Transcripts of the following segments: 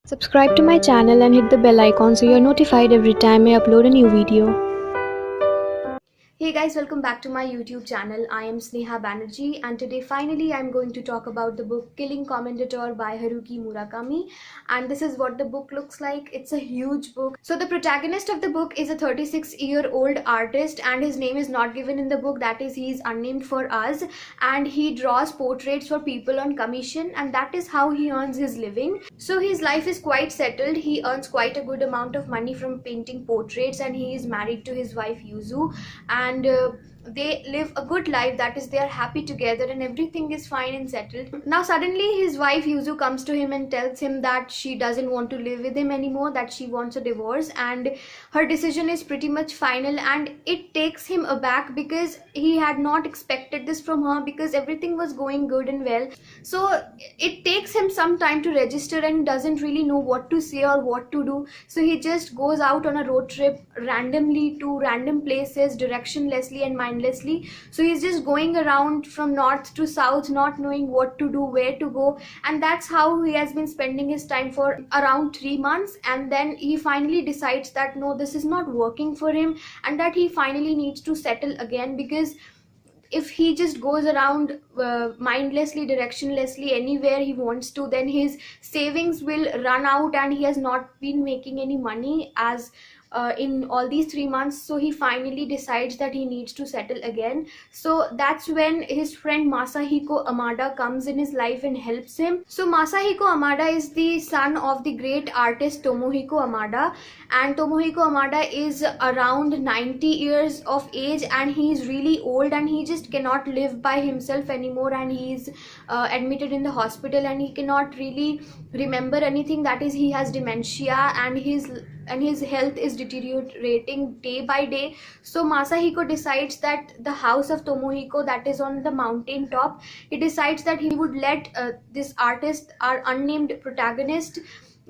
Subscribe to my channel and hit the bell icon so you're notified every time I upload a new video. Hey guys, welcome back to my YouTube channel. I am Sneha Banerjee and today finally I'm going to talk about the book Killing Commendator by Haruki Murakami, and this is what the book looks like. It's a huge book. So the protagonist of the book is a 36-year-old artist and his name is not given in the book, that is he is unnamed for us, and he draws portraits for people on commission and that is how he earns his living. So his life is quite settled. He earns quite a good amount of money from painting portraits and he is married to his wife Yuzu, and they live a good life, that is they are happy together and everything is fine and settled. Now suddenly his wife Yuzu comes to him and tells him that she doesn't want to live with him anymore, that she wants a divorce, and her decision is pretty much final, and it takes him aback because he had not expected this from her because everything was going good and well. So it takes him some time to register and doesn't really know what to say or what to do, so he just goes out on a road trip randomly to random places, directionlessly and mindlessly. So he's just going around from north to south, not knowing what to do, where to go, and that's how he has been spending his time for around 3 months. And then he finally decides that no, this is not working for him and that he finally needs to settle again, because if he just goes around mindlessly, directionlessly, anywhere he wants to, then his savings will run out and he has not been making any money as in all these 3 months. So he finally decides that he needs to settle again. So that's when his friend Masahiko Amada comes in his life and helps him. So Masahiko Amada is the son of the great artist Tomohiko Amada, and Tomohiko Amada is around 90 years of age and he is really old and he just cannot live by himself anymore, and he is admitted in the hospital and he cannot really remember anything, that is he has dementia and his health is deteriorating day by day. So Masahiko decides that the house of Tomohiko, that is on the mountain top, he decides that he would let this artist, our unnamed protagonist,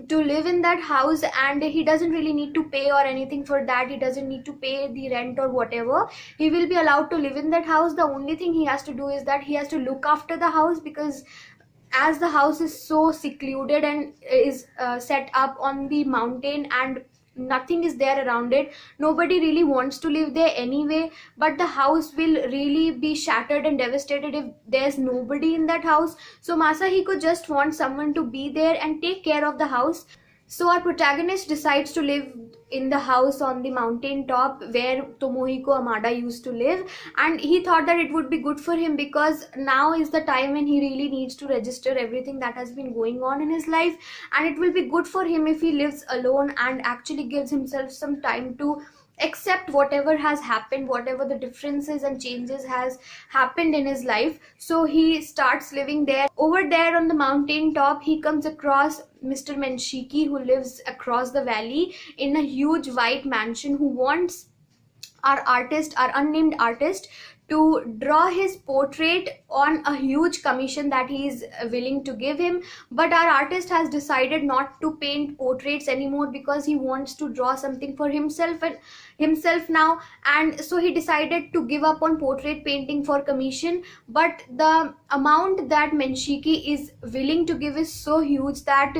to live in that house, and he doesn't really need to pay or anything for that. He doesn't need to pay the rent or whatever. He will be allowed to live in that house. The only thing he has to do is that he has to look after the house, because as the house is so secluded and is set up on the mountain and nothing is there around it, nobody really wants to live there anyway, but the house will really be shattered and devastated if there's nobody in that house. So Masahiko just wants someone to be there and take care of the house. So our protagonist decides to live in the house on the mountain top where Tomohiko Amada used to live, and he thought that it would be good for him because now is the time when he really needs to register everything that has been going on in his life, and it will be good for him if he lives alone and actually gives himself some time to accept whatever has happened, whatever the differences and changes has happened in his life. So he starts living there. Over there on the mountain top, he comes across Mr. Menshiki, who lives across the valley in a huge white mansion, who wants our artist, our unnamed artist, to draw his portrait on a huge commission that he is willing to give him. But our artist has decided not to paint portraits anymore because he wants to draw something for himself and himself now, and so he decided to give up on portrait painting for commission. But the amount that Menshiki is willing to give is so huge that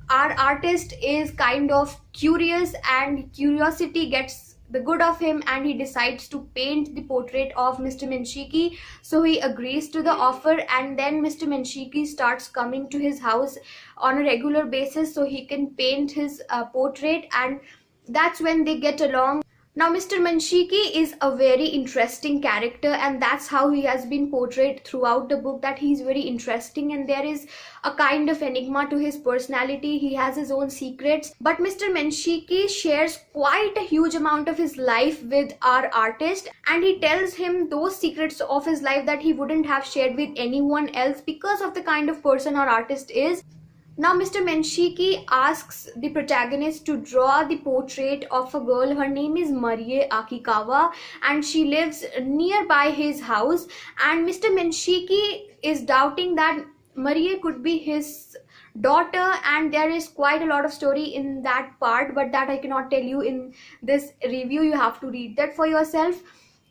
our artist is kind of curious, and curiosity gets the good of him and he decides to paint the portrait of Mr. Menshiki. So he agrees to the offer, and then Mr. Menshiki starts coming to his house on a regular basis so he can paint his portrait, and that's when they get along. Now Mr. Menshiki is a very interesting character, and that's how he has been portrayed throughout the book, that he's very interesting and there is a kind of enigma to his personality. He has his own secrets, but Mr. Menshiki shares quite a huge amount of his life with our artist, and he tells him those secrets of his life that he wouldn't have shared with anyone else because of the kind of person our artist is. Now Mr. Menshiki asks the protagonist to draw the portrait of a girl. Her name is Marie Akikawa and she lives nearby his house, and Mr. Menshiki is doubting that Marie could be his daughter, and there is quite a lot of story in that part, but that I cannot tell you in this review. You have to read that for yourself.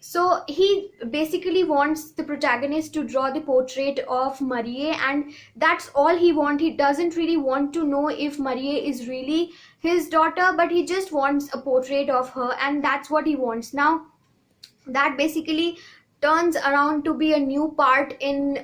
So he basically wants the protagonist to draw the portrait of Marie, and that's all he wants. He doesn't really want to know if Marie is really his daughter, but he just wants a portrait of her, and that's what he wants. Now that basically turns around to be a new part in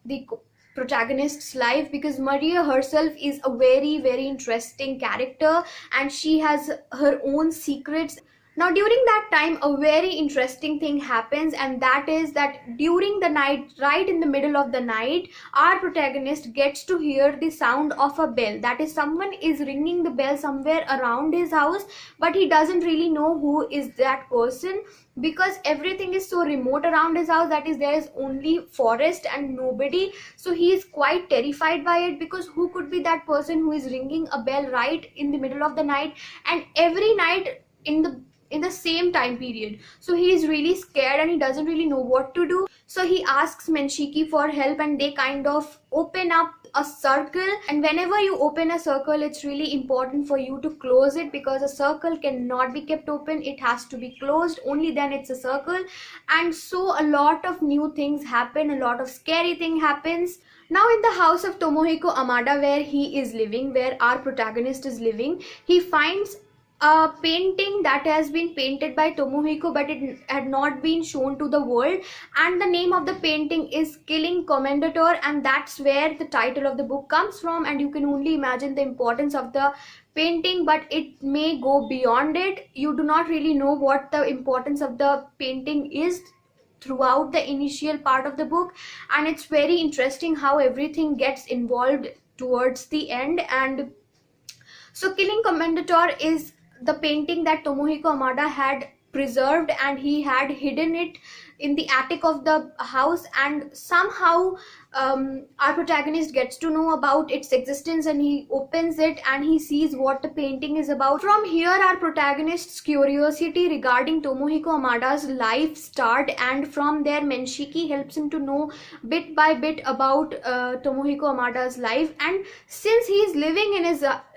the protagonist's life, because Maria herself is a very very interesting character, and she has her own secrets. Now during that time a very interesting thing happens, and that is that during the night, right in the middle of the night, our protagonist gets to hear the sound of a bell. That is, someone is ringing the bell somewhere around his house, but he doesn't really know who is that person, because everything is so remote around his house. That is, there is only forest and nobody. So he is quite terrified by it, because who could be that person who is ringing a bell right in the middle of the night, and every night in the same time period. So he is really scared and he doesn't really know what to do. So he asks Menshiki for help, and they kind of open up a circle. And whenever you open a circle, it's really important for you to close it, because a circle cannot be kept open, it has to be closed, only then it's a circle. And so a lot of new things happen, a lot of scary thing happens. Now in the house of Tomohiko Amada, where he is living, where our protagonist is living, he finds a painting that has been painted by Tomohiko, but it had not been shown to the world, and the name of the painting is Killing Commendator, and that's where the title of the book comes from. And you can only imagine the importance of the painting, but it may go beyond it. You do not really know what the importance of the painting is throughout the initial part of the book, and it's very interesting how everything gets involved towards the end. And so Killing Commendator is the painting that Tomohiko Amada had preserved, and he had hidden it in the attic of the house, and somehow our protagonist gets to know about its existence, and he opens it and he sees what the painting is about. From here our protagonist's curiosity regarding Tomohiko Amada's life start, and from there Menshiki helps him to know bit by bit about Tomohiko Amada's life. And since he is living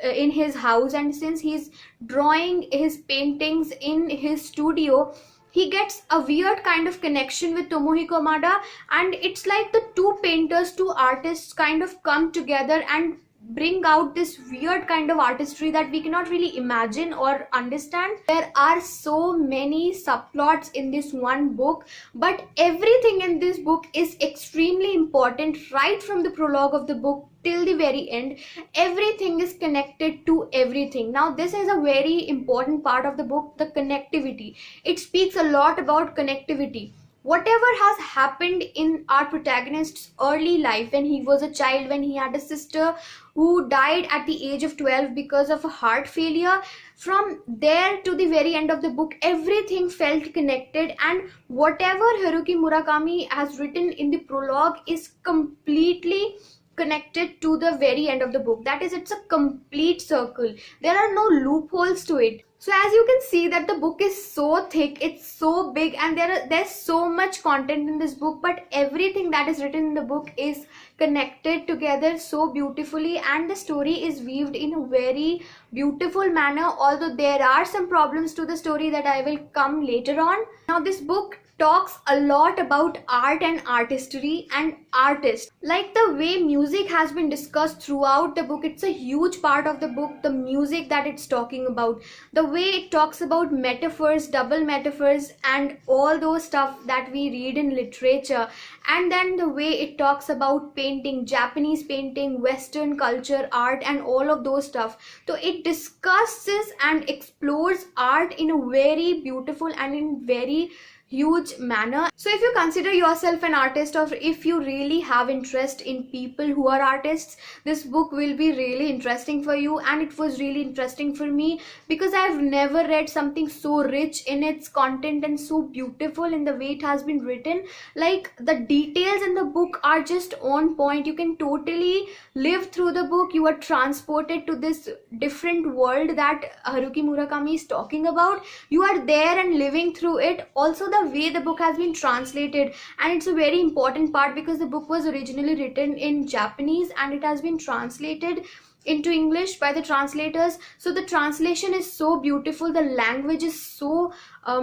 in his house, and since he's drawing his paintings in his studio, he gets a weird kind of connection with Tomohiko Amada, and it's like the two painters, two artists kind of come together and bring out this weird kind of artistry that we cannot really imagine or understand. There are so many subplots in this one book, but everything in this book is extremely important. Right from the prologue of the book till the very end, everything is connected to everything. Now this is a very important part of the book, the connectivity. It speaks a lot about connectivity. Whatever has happened in our protagonist's early life, when he was a child, when he had a sister who died at the age of 12 because of a heart failure, from there to the very end of the book, everything felt connected. And whatever Haruki Murakami has written in the prologue is completely connected to the very end of the book. That is, it's a complete circle. There are no loopholes to it. So as you can see that the book is so thick, it's so big, and there's so much content in this book, but everything that is written in the book is connected together so beautifully, and the story is weaved in a very beautiful manner, although there are some problems to the story that I will come later on. Now this book talks a lot about art and artistry and artists. Like the way music has been discussed throughout the book, it's a huge part of the book, the music that it's talking about. The way it talks about metaphors, double metaphors, and all those stuff that we read in literature. And then the way it talks about painting, Japanese painting, Western culture, art, and all of those stuff. So it discusses and explores art in a very beautiful and in very huge manner. So if you consider yourself an artist, or if you really have interest in people who are artists, this book will be really interesting for you. And it was really interesting for me, because I've never read something so rich in its content and so beautiful in the way it has been written. Like the details in the book are just on point. You can totally live through the book. You are transported to this different world that Haruki Murakami is talking about. You are there and living through it. Also the way the book has been translated, and it's a very important part, because the book was originally written in Japanese and it has been translated into English by the translators. So the translation is so beautiful, the language is so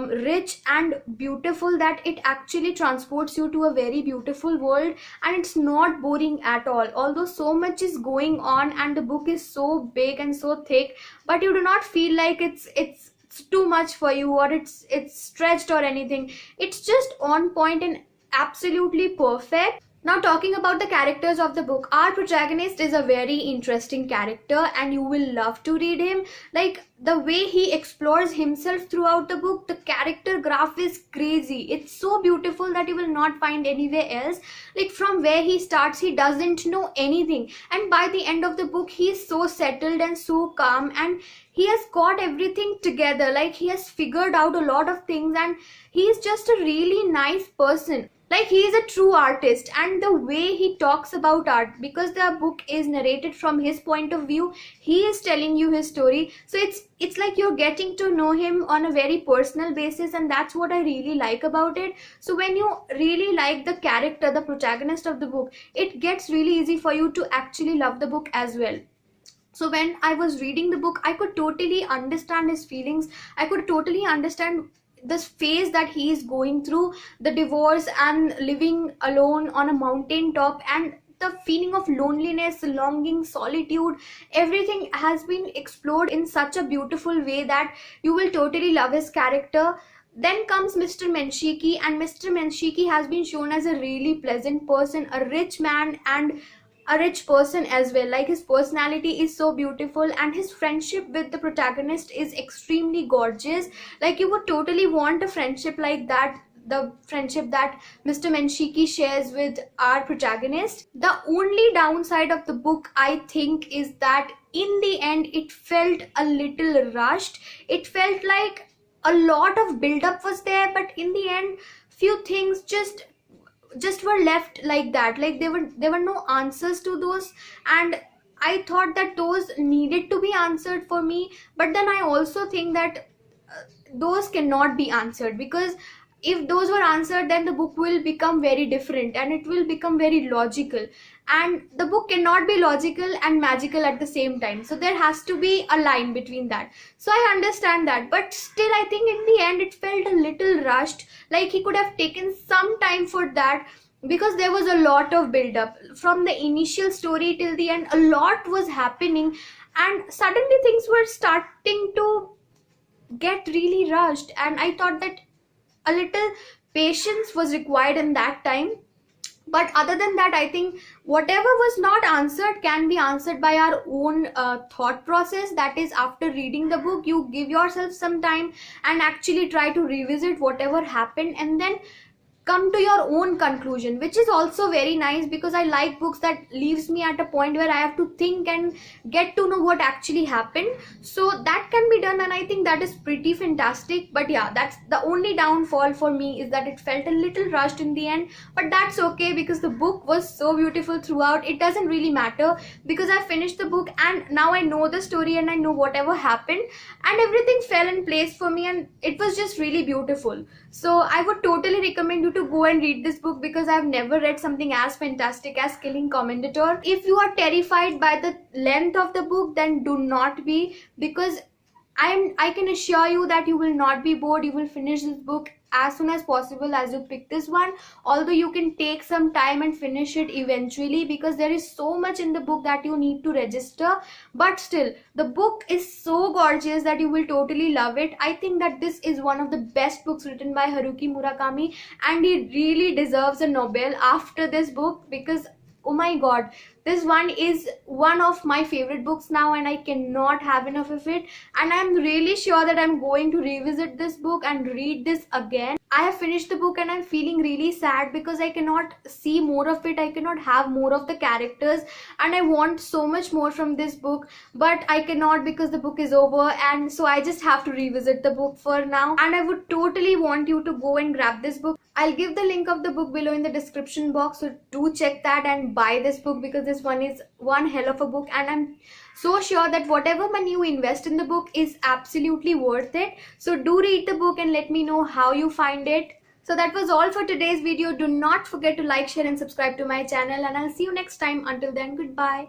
rich and beautiful that it actually transports you to a very beautiful world, and it's not boring at all. Although so much is going on and the book is so big and so thick, but you do not feel like it's too much for you, or it's stretched or anything. It's just on point and absolutely perfect. Now, talking about the characters of the book, our protagonist is a very interesting character and you will love to read him. Like, the way he explores himself throughout the book, the character graph is crazy. It's so beautiful that you will not find anywhere else. Like, from where he starts, he doesn't know anything, and by the end of the book he is so settled and so calm, and he has got everything together. Like, he has figured out a lot of things, and he is just a really nice person. Like, he is a true artist, and the way he talks about art, because the book is narrated from his point of view, he is telling you his story, so it's like you're getting to know him on a very personal basis, and that's what I really like about it. So when you really like the character, the protagonist of the book, it gets really easy for you to actually love the book as well. So when I was reading the book, I could totally understand his feelings. I could totally understand this phase that he is going through, the divorce and living alone on a mountain top, and the feeling of loneliness, longing, solitude. Everything has been explored in such a beautiful way that you will totally love his character. Then comes Mr. Menshiki, and Mr. Menshiki has been shown as a really pleasant person, a rich man, and a rich person as well. Like, his personality is so beautiful, and his friendship with the protagonist is extremely gorgeous. Like, you would totally want a friendship like that, the friendship that Mr. Menshiki shares with our protagonist. The only downside of the book, I think, is that in the end it felt a little rushed. It felt like a lot of build-up was there, but in the end few things just were left like that. Like, there were no answers to those, and I thought that those needed to be answered for me. But then I also think that those cannot be answered, because if those were answered, then the book will become very different and it will become very logical, and the book cannot be logical and magical at the same time. So there has to be a line between that. So I understand that, but still I think in the end it felt a little rushed. Like, he could have taken some time for that, because there was a lot of build up from the initial story till the end. A lot was happening, and suddenly things were starting to get really rushed, and I thought that a little patience was required in that time. But other than that, I think whatever was not answered can be answered by our own thought process. That is, after reading the book, you give yourself some time and actually try to revisit whatever happened, and then come to your own conclusion, which is also very nice, because I like books that leaves me at a point where I have to think and get to know what actually happened. So that can be done, and I think that is pretty fantastic. But yeah, that's the only downfall for me, is that it felt a little rushed in the end. But that's okay, because the book was so beautiful throughout. It doesn't really matter, because I finished the book and now I know the story and I know whatever happened, and everything fell in place for me, and it was just really beautiful. So I would totally recommend you to go and read this book, because I've never read something as fantastic as Killing Commendator. If you are terrified by the length of the book, then do not be, because I can assure you that you will not be bored. You will finish this book as soon as possible as you pick this one, although you can take some time and finish it eventually, because there is so much in the book that you need to register. But still, the book is so gorgeous that you will totally love it. I think that this is one of the best books written by Haruki Murakami, and he really deserves a Nobel after this book, because oh my god, this one is one of my favorite books now, and I cannot have enough of it. And I'm really sure that I'm going to revisit this book and read this again. I have finished the book and I'm feeling really sad, because I cannot see more of it. I cannot have more of the characters, and I want so much more from this book, but I cannot, because the book is over, and so I just have to revisit the book for now. And I would totally want you to go and grab this book. I'll give the link of the book below in the description box, so do check that and buy this book, because this one is one hell of a book, and I'm so sure that whatever money you invest in the book is absolutely worth it. So do read the book and let me know how you find it. So that was all for today's video. Do not forget to like, share and subscribe to my channel, and I'll see you next time. Until then, goodbye.